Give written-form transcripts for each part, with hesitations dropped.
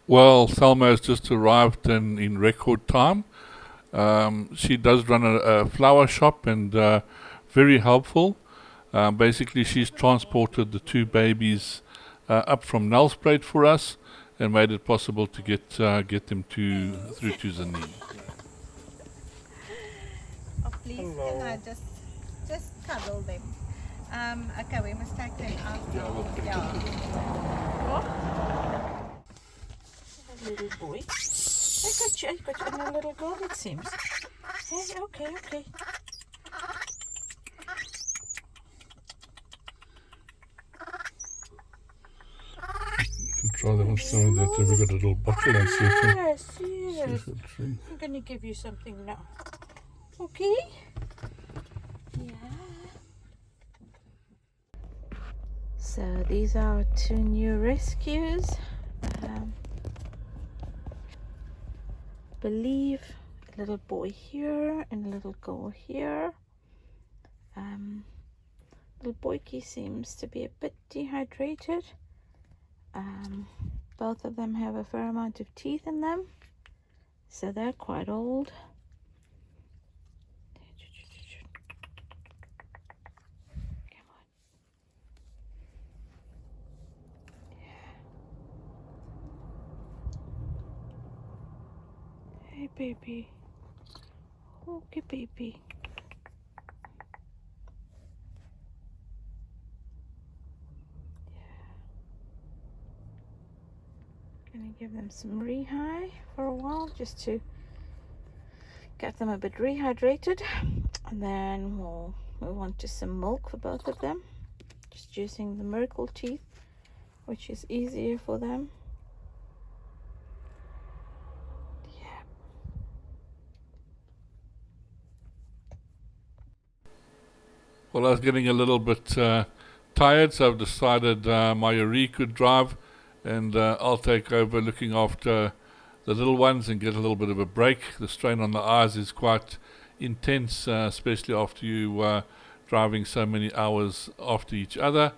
Well, Thelma has just arrived in record time. She does run a flower shop and very helpful. Basically, she's transported the two babies up from Nelspruit for us and made it possible to get them to through to Zanin. Oh, please, can I just cuddle them? Okay, we must take them out. Yeah. A little boy. I got you and a little girl, it seems. Hey, okay. You can try them on some of that. We've got a little bottle and see if Yes. it'll drink. I'm going to give you something now. Okay? Yeah. So these are our two new rescues. Believe a little boy here and a little girl here. Little boykie seems to be a bit dehydrated. Both of them have a fair amount of teeth in them, so they're quite old. Come on. Yeah. Hey, baby. Okay, baby. Gonna give them some rehy for a while just to get them a bit rehydrated, and then we'll move on to some milk for both of them, just using the miracle teeth, which is easier for them. Yeah. Well, I was getting a little bit tired, so I've decided Mayuri could drive and I'll take over looking after the little ones and get a little bit of a break. The strain on the eyes is quite intense, especially after you driving so many hours after each other.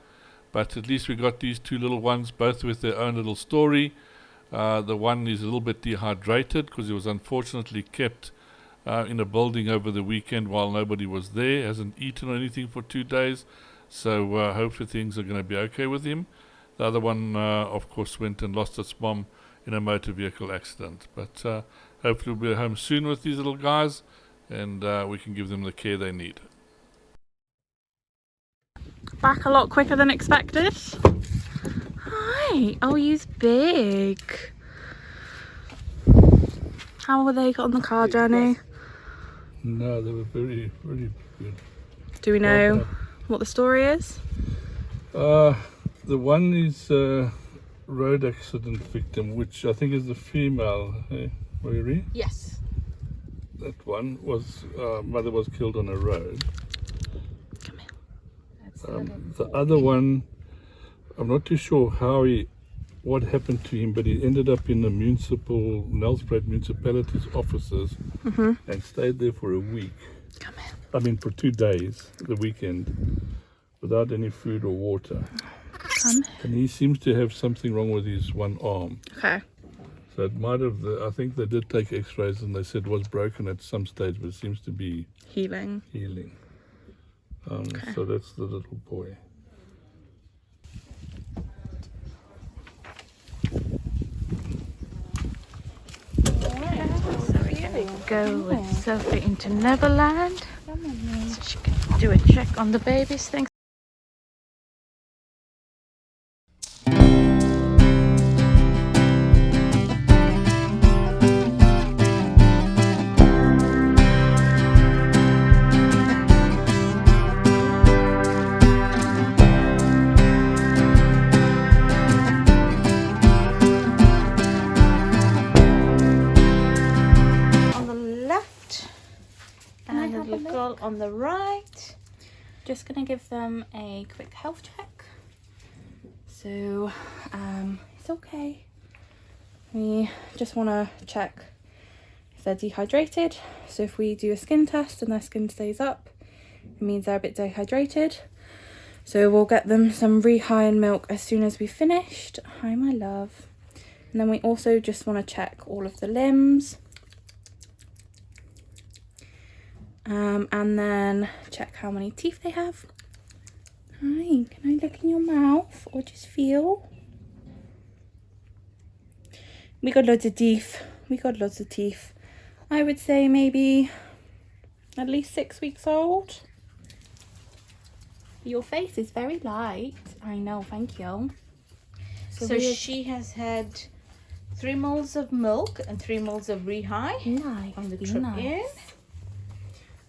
But at least we got these two little ones, both with their own little story. The one is a little bit dehydrated because he was unfortunately kept in a building over the weekend while nobody was there. Hasn't eaten or anything for 2 days, so hopefully things are going to be okay with him. The other one, of course, went and lost its mom in a motor vehicle accident. But hopefully we'll be home soon with these little guys, and we can give them the care they need. Back a lot quicker than expected. Hi. Oh, he's big. How were they on the car journey? No, they were very, very good. Do we know what the story is? The one is a road accident victim, which I think is the female. Hey, Mayuri? Yes. That one was mother was killed on a road. Come here. The other one, I'm not too sure what happened to him, but he ended up in the Nelspruit municipality's offices and stayed there for a week. Come here. I mean, for 2 days, the weekend, without any food or water. Come here. And he seems to have something wrong with his one arm. Okay. So it might have, I think they did take x-rays and they said it was broken at some stage, but it seems to be Healing. So that's the little boy. So we're gonna go with Sophie into Neverland so she can do a check on the babies. Things. On the right, just gonna give them a quick health check. So it's okay. We just want to check if they're dehydrated. So if we do a skin test and their skin stays up, it means they're a bit dehydrated. So we'll get them some rehy and milk as soon as we finished. Hi, my love. And then we also just want to check all of the limbs. And then check how many teeth they have. Hi, can I look in your mouth or just feel? We got loads of teeth. We got lots of teeth. I would say maybe at least 6 weeks old. Your face is very light. I know, thank you. So she has had 3 mls of milk and 3 mls of Rehigh Nice. on the trip in.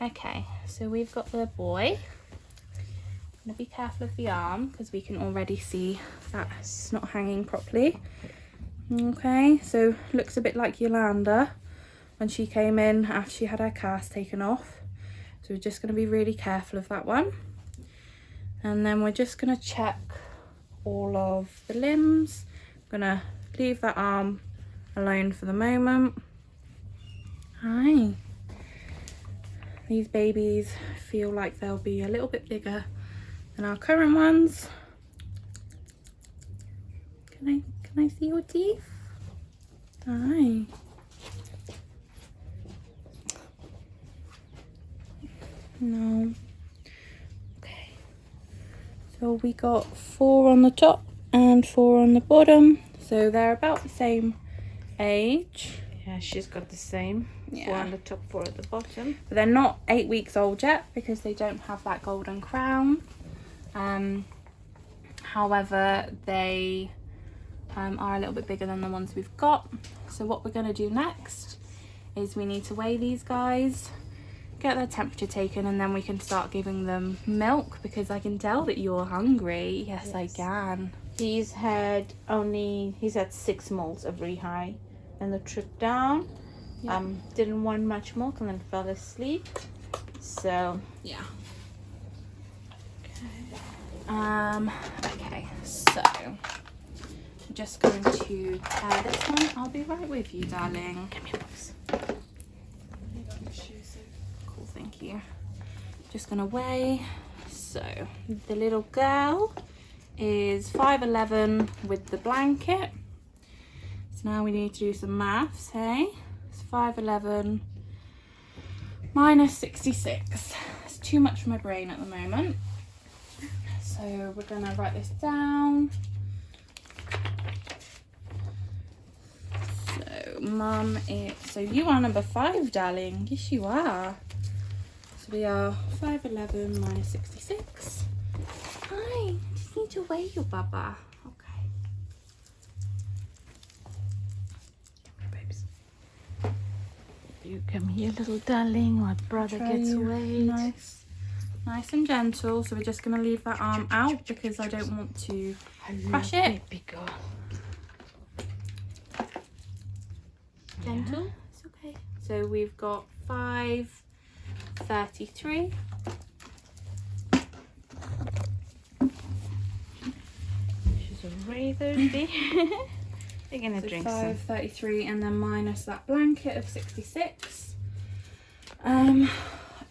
Okay, so we've got the boy. I'm gonna be careful of the arm because we can already see that it's not hanging properly. Okay, so looks a bit like Yolanda when she came in after she had her cast taken off. So we're just gonna be really careful of that one. And then we're just gonna check all of the limbs. I'm gonna leave that arm alone for the moment. Hi. These babies feel like they'll be a little bit bigger than our current ones. Can I see your teeth? Hi. No. Okay. So we got 4 on the top and 4 on the bottom. So they're about the same age. Yeah, she's got the same. 4 on the top, 4 at the bottom. But they're not 8 weeks old yet because they don't have that golden crown. However, they are a little bit bigger than the ones we've got. So what we're going to do next is we need to weigh these guys, get their temperature taken, and then we can start giving them milk because I can tell that you're hungry. Yes. I can. He's had 6 mls of Rehigh and the trip down. Yeah. Didn't want much milk and then fell asleep. So Yeah. Okay, so I'm just going to pair this one. I'll be right with you, darling. come here, boys. Cool, thank you. Just gonna weigh. So the little girl is 5'11" with the blanket. So now we need to do some maths, hey? It's 5'11" minus 66. It's too much for my brain at the moment. So we're gonna write this down. So mum is, so you are number 5, darling. Yes, you are. So we are 5'11" minus 66. Hi, just need to weigh you, Baba. Okay. Babes. You come here, little darling. My brother gets weighed. Nice and gentle. So we're just going to leave that arm out because I don't want to crush it. Baby girl. Gentle. It's okay. So we've got 5'33". She's a really thirsty. They're gonna So drink some. 5'33" and then minus that blanket of 66.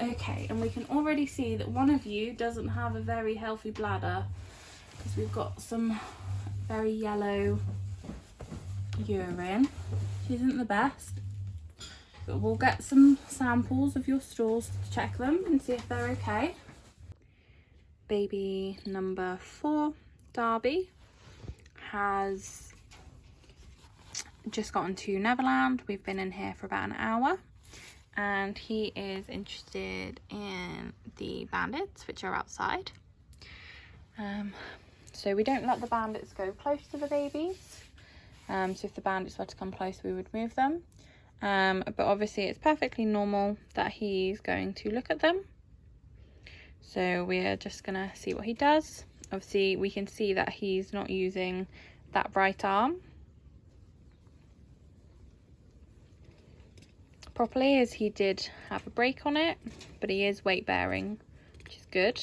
Okay, and we can already see that one of you doesn't have a very healthy bladder because we've got some very yellow urine, which isn't the best. But we'll get some samples of your stools to check them and see if they're okay. Baby number 4, Darby, has just gotten to Neverland. We've been in here for about an hour. And he is interested in the bandits, which are outside. So we don't let the bandits go close to the babies. So if the bandits were to come close, we would move them. But obviously it's perfectly normal that he's going to look at them. So we're just gonna see what he does. Obviously we can see that he's not using that right arm properly, as he did have a break on it, but he is weight bearing, which is good.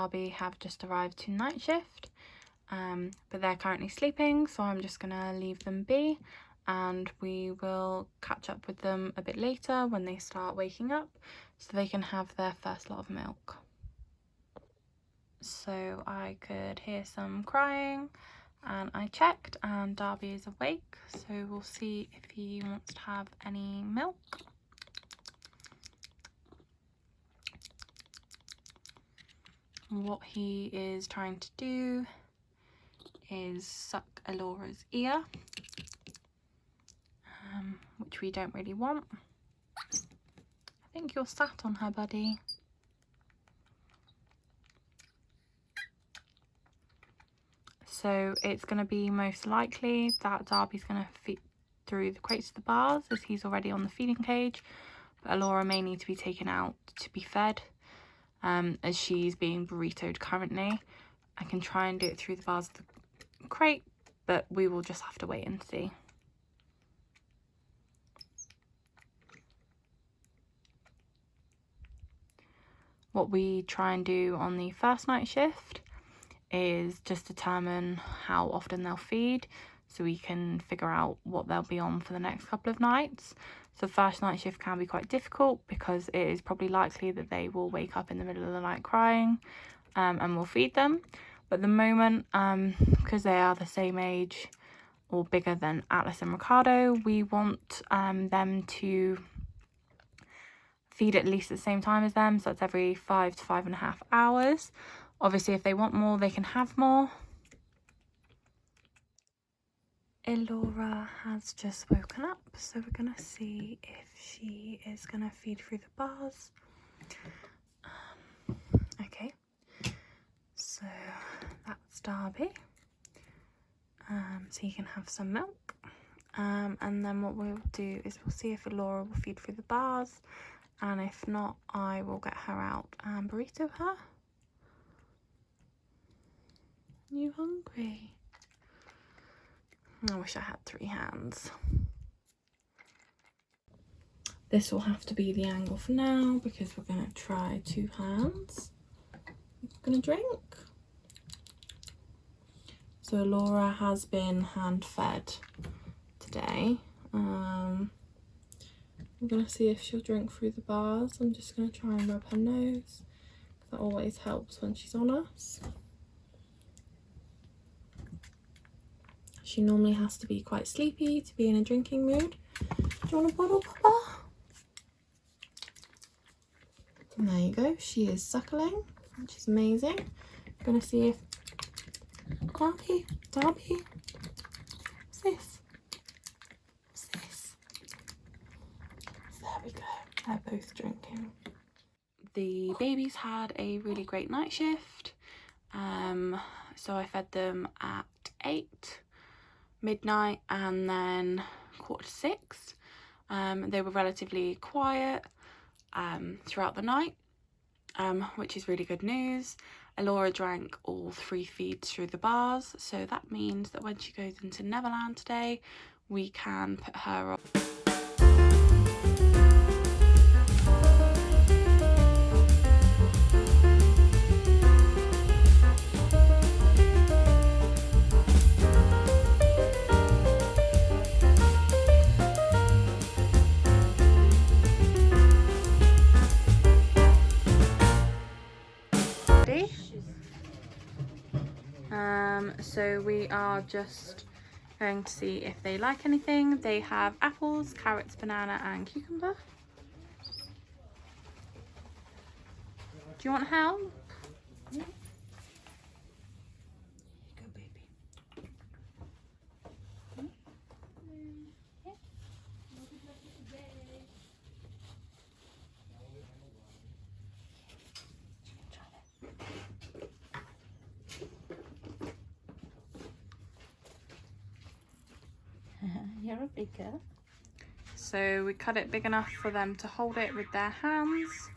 Darby have just arrived to night shift, but they're currently sleeping, so I'm just gonna leave them be, and we will catch up with them a bit later when they start waking up so they can have their first lot of milk. So I could hear some crying, and I checked and Darby is awake, so we'll see if he wants to have any milk. What he is trying to do is suck Elora's ear, which we don't really want. I think you're sat on her, buddy. So it's going to be most likely that Darby's going to feed through the crates to the bars, as he's already on the feeding cage, but Elora may need to be taken out to be fed, as she's being burritoed currently. I can try and do it through the bars of the crate, but we will just have to wait and see. What we try and do on the first night shift is just determine how often they'll feed, so we can figure out what they'll be on for the next couple of nights. So first night shift can be quite difficult because it is probably likely that they will wake up in the middle of the night crying, and we'll feed them. But at the moment, because they are the same age or bigger than Atlas and Ricardo, we want them to feed at least at the same time as them, so that's every 5 to 5.5 hours. Obviously, if they want more, they can have more. Elora has just woken up, so we're gonna see if she is gonna feed through the bars. Okay, so that's Darby. So he can have some milk. And then what we'll do is we'll see if Elora will feed through the bars, and if not, I will get her out and burrito her. You hungry? I wish I had 3 hands. This will have to be the angle for now because we're going to try 2 hands. I'm going to drink. So Elora has been hand fed today. I'm going to see if she'll drink through the bars. I'm just going to try and rub her nose, because that always helps when she's on us. She normally has to be quite sleepy to be in a drinking mood. Do you want a bottle, Papa? And there you go. She is suckling, which is amazing. I'm going to see if... Darby? What's this? What's this? So there we go. They're both drinking. The babies had a really great night shift. So I fed them at 8, midnight, and then 5:45. They were relatively quiet throughout the night, which is really good news. Elora drank all 3 feeds through the bars, so that means that when she goes into Neverland today, we can put her on. So we are just going to see if they like anything. They have apples, carrots, banana and cucumber. Do you want help? Yeah. Go, baby. You're a big girl. So we cut it big enough for them to hold it with their hands.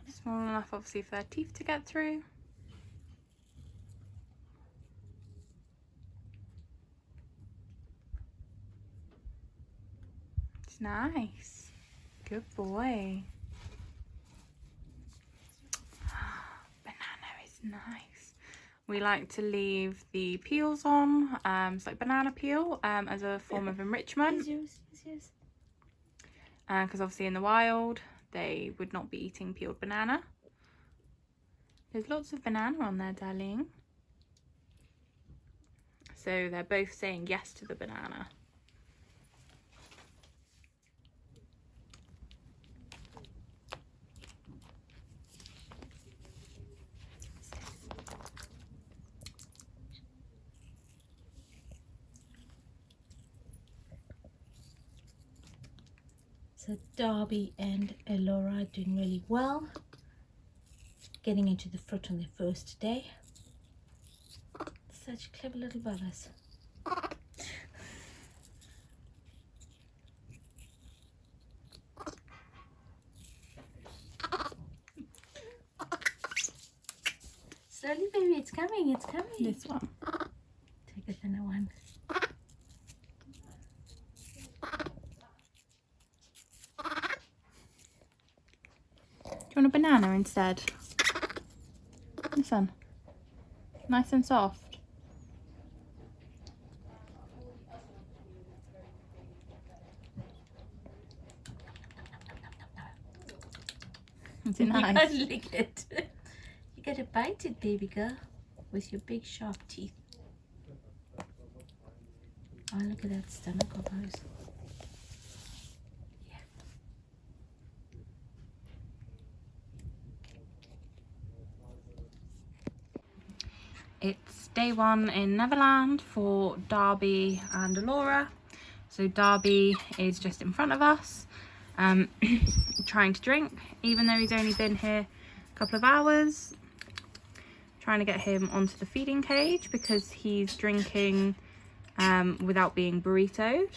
Small enough obviously for their teeth to get through. It's nice. Good boy. Banana is nice. We like to leave the peels on, it's like banana peel, as a form of enrichment. Because obviously in the wild, they would not be eating peeled banana. There's lots of banana on there, darling. So they're both saying yes to the banana. So Darby and Elora are doing really well, getting into the fruit on their first day. Such clever little brothers. Slowly, baby, it's coming, it's coming. This one. Take a thinner one. Do you want a banana instead? Listen. Nice and soft. Is it nice? You gotta lick it. You gotta bite it, baby girl, with your big sharp teeth. Oh, look at that stomach of hers. Yeah. It's day one in Neverland for Darby and Elora. So Darby is just in front of us, trying to drink, even though he's only been here a couple of hours. Trying to get him onto the feeding cage because he's drinking without being burritoed.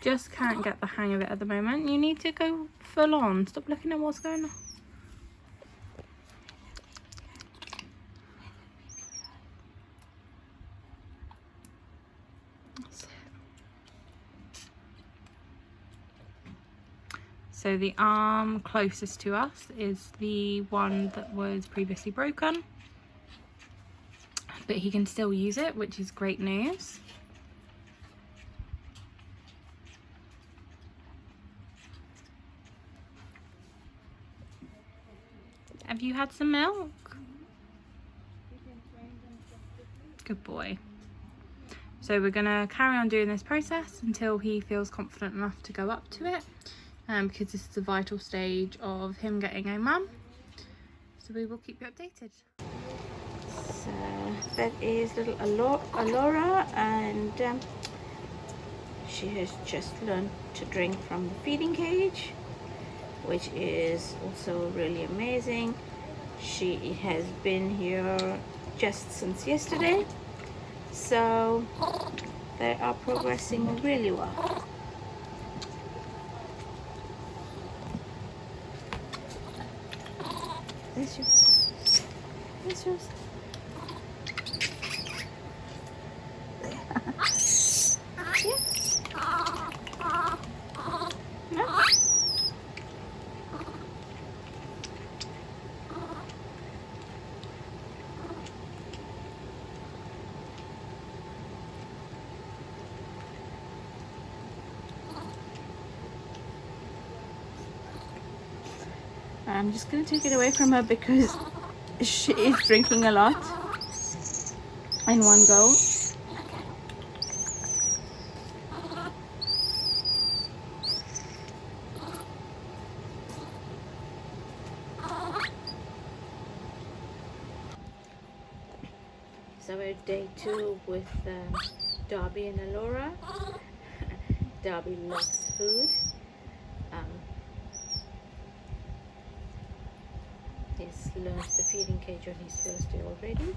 Just can't get the hang of it at the moment. You need to go full on. Stop looking at what's going on. So the arm closest to us is the one that was previously broken, but he can still use it, which is great news. Have you had some milk? Good boy. So we're gonna carry on doing this process until he feels confident enough to go up to it, because this is a vital stage of him getting a mum. So we will keep you updated. So that is little Elora, and she has just learned to drink from the feeding cage, which is also really amazing. She has been here just since yesterday, so they are progressing really well. That's yours. That's yours. No? I'm just going to take it away from her because she is drinking a lot in one go. So we're day 2 with Darby and Elora. Darby loves food. He's learned the feeding cage on his first day already.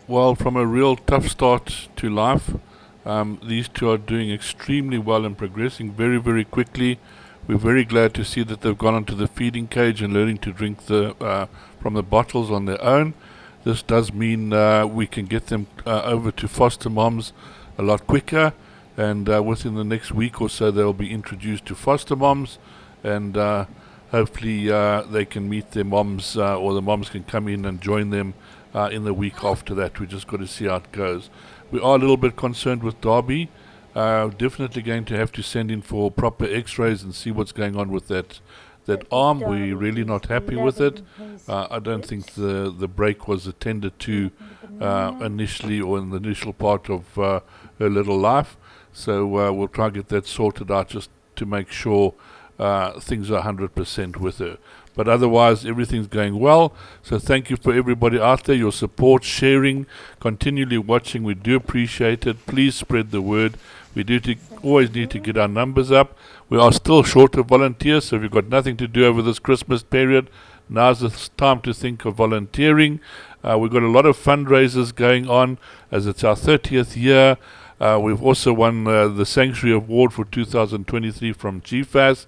Well, from a real tough start to life, These two are doing extremely well and progressing very, very quickly. We're very glad to see that they've gone onto the feeding cage and learning to drink from the bottles on their own. This does mean we can get them over to foster moms a lot quicker, and within the next week or so they'll be introduced to foster moms, and hopefully they can meet their moms, or the moms can come in and join them in the week after that. We just got to see how it goes. We are a little bit concerned with Darby. Definitely going to have to send in for proper x-rays and see what's going on with that arm. We're really not happy with it. I don't think the break was attended to initially, or in the initial part of her little life. So we'll try and get that sorted out just to make sure things are 100% with her. But otherwise, everything's going well. So thank you for everybody out there, your support, sharing, continually watching. We do appreciate it. Please spread the word. We do always need to get our numbers up. We are still short of volunteers, so if you've got nothing to do over this Christmas period, now's the time to think of volunteering. We've got a lot of fundraisers going on as it's our 30th year. We've also won the Sanctuary Award for 2023 from GFAS.